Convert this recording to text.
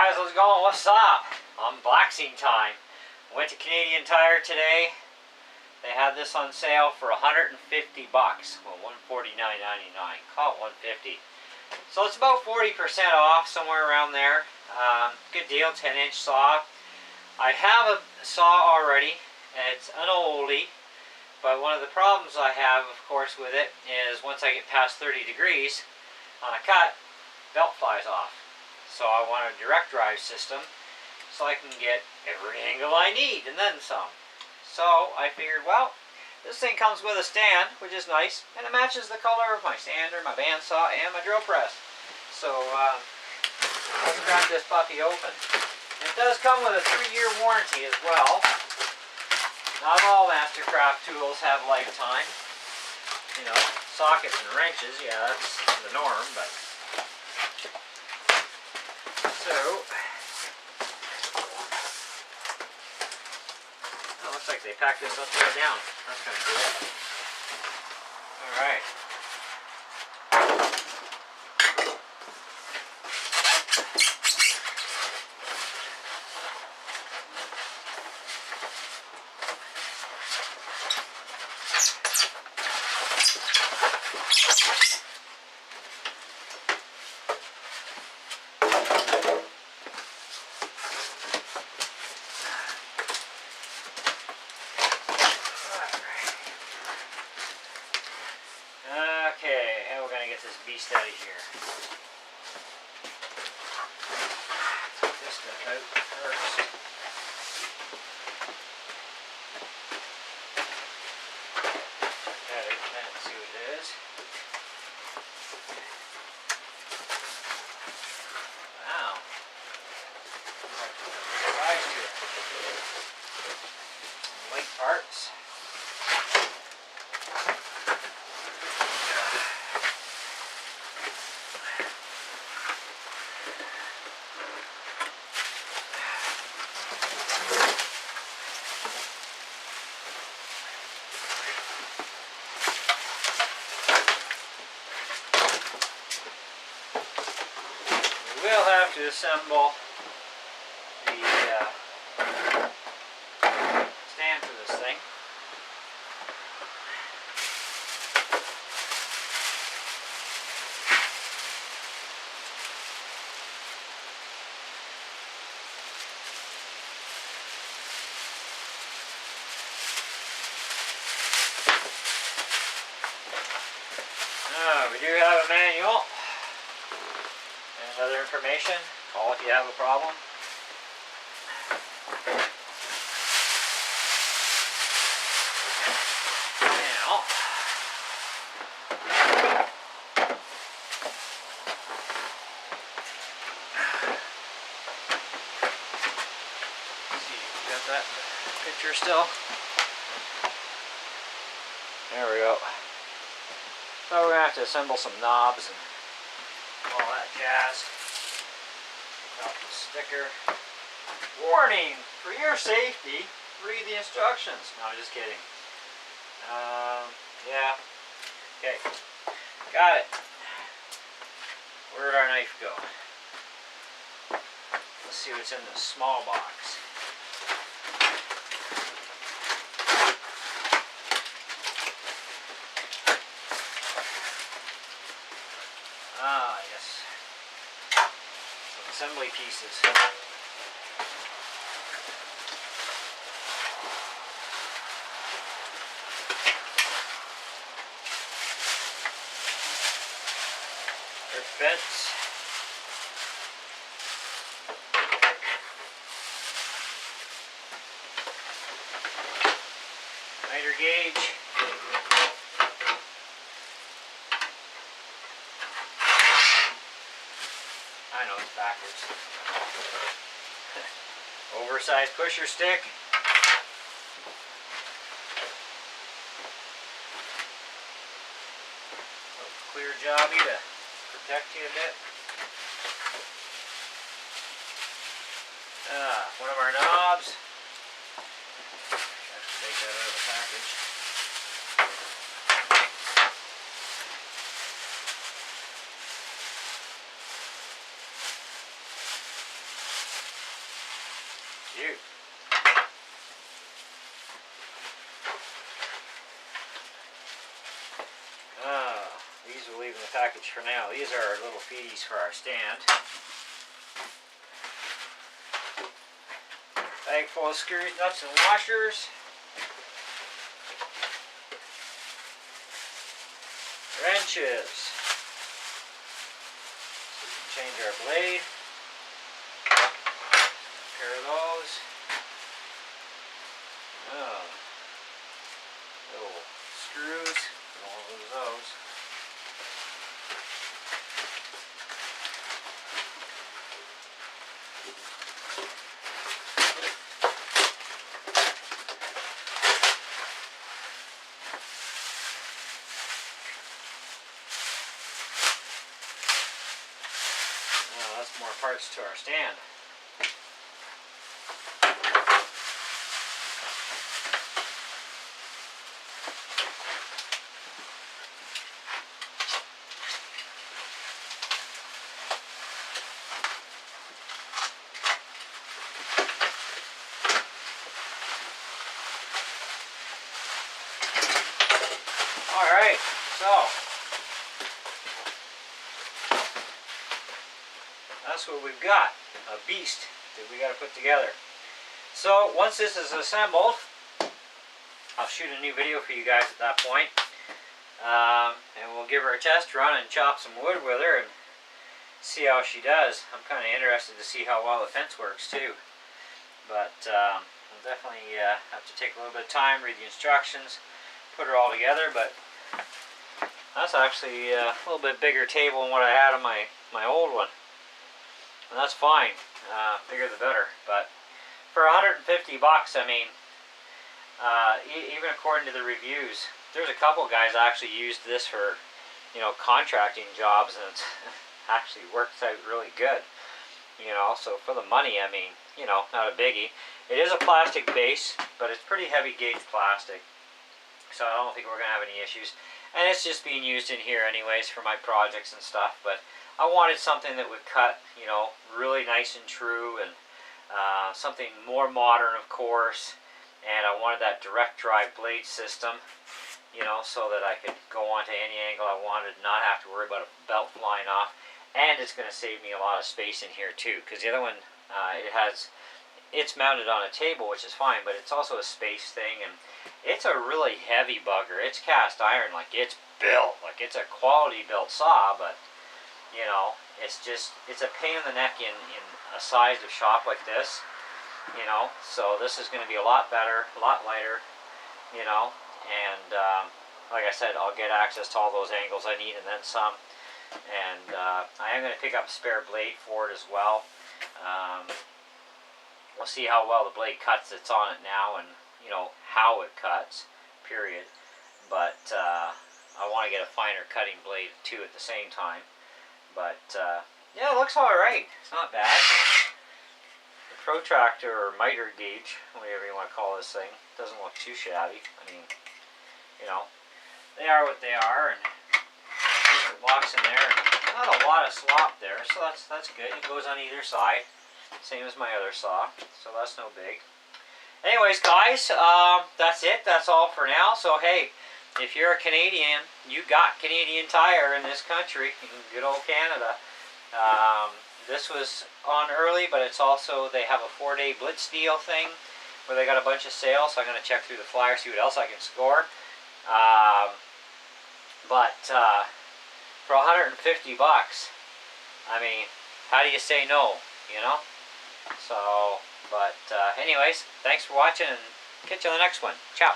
guys, how's it going? What's up? Unboxing time. Went to Canadian Tire today. They had this on sale for 150 bucks. Well, $149.99. Call it 150. So it's about 40% off, somewhere around there. Good deal, 10-inch saw. I have a saw already. It's an oldie. But one of the problems I have, of course, with it is once I get past 30 degrees on a cut, belt flies off. So I want a direct drive system so I can get every angle I need and then some. So I figured, well, this thing comes with a stand, which is nice, and it matches the color of my sander, my bandsaw, and my drill press. So let's crack this puppy open. It does come with a 3-year warranty as well. Not all Mastercraft tools have lifetime. You know, sockets and wrenches, yeah, that's the norm, but... So, oh, looks like they packed this upside down. That's kind of cool. Alright. Okay, how we're gonna get this beast out of here? Take this stuff out first. Let's see what it is. Wow. Size to it. Light parts. We'll have to assemble the stand for this thing. We do have a manual. Other information, call if you have a problem. Now, let's see, got that in the picture still? There we go. So we're going to have to assemble some knobs and all that jazz. Take off the sticker. Warning! For your safety, read the instructions. No, I'm just kidding. Yeah. Okay. Got it. Where'd our knife go? Let's see what's in this small box. Ah, yes. Some assembly pieces. It fits. Miter gauge. I know it's backwards. Oversized pusher stick. A clear jobby to protect you a bit. One of our knobs. Actually take that out of the package. package for now. These are our little feedies for our stand. Bag full of screws, nuts, and washers. Wrenches. So we can change our blade. A pair of those. Oh. Little screws. Don't lose those. More parts to our stand. All right, so that's what we've got, a beast that we got to put together. So once this is assembled, I'll shoot a new video for you guys at that point. And we'll give her a test run and chop some wood with her and see how she does. I'm kind of interested to see how well the fence works too. But we'll definitely have to take a little bit of time, read the instructions, put her all together. But that's actually a little bit bigger table than what I had on my old one. And that's fine, bigger the better. But for 150 bucks, I mean, even according to the reviews, there's a couple guys actually used this for, you know, contracting jobs, and it's actually works out really good. You know, so for the money, I mean, you know, not a biggie. It is a plastic base, but it's pretty heavy gauge plastic, so I don't think we're gonna have any issues. And it's just being used in here anyways for my projects and stuff. But I wanted something that would cut, you know, really nice and true, and something more modern, of course. And I wanted that direct drive blade system, you know, so that I could go onto any angle I wanted, not have to worry about a belt flying off. And it's going to save me a lot of space in here too, because the other one, it's mounted on a table, which is fine, but it's also a space thing, and it's a really heavy bugger. It's cast iron, like it's built, like it's a quality built saw, but you know, it's a pain in the neck in a size of shop like this, you know. So this is going to be a lot better, a lot lighter, you know. And like I said, I'll get access to all those angles I need and then some. And I am going to pick up a spare blade for it as well. We'll see how well the blade cuts that's on it now, and you know how it cuts, period. But I want to get a finer cutting blade too at the same time. But yeah, it looks alright. It's not bad. The protractor or miter gauge, whatever you want to call this thing, doesn't look too shabby. I mean, you know, they are what they are, and the blocks in there, and not a lot of slop there, so that's good. It goes on either side, same as my other saw, so that's no big. Anyways, guys, that's it. That's all for now. So hey, if you're a Canadian, you got Canadian Tire in this country, in good old Canada. This was on early, but it's also, they have a 4-day blitz deal thing where they got a bunch of sales, so I'm going to check through the flyer, see what else I can score. But for 150 bucks, I mean, how do you say no, you know? So, but anyways, thanks for watching, and catch you on the next one. Ciao.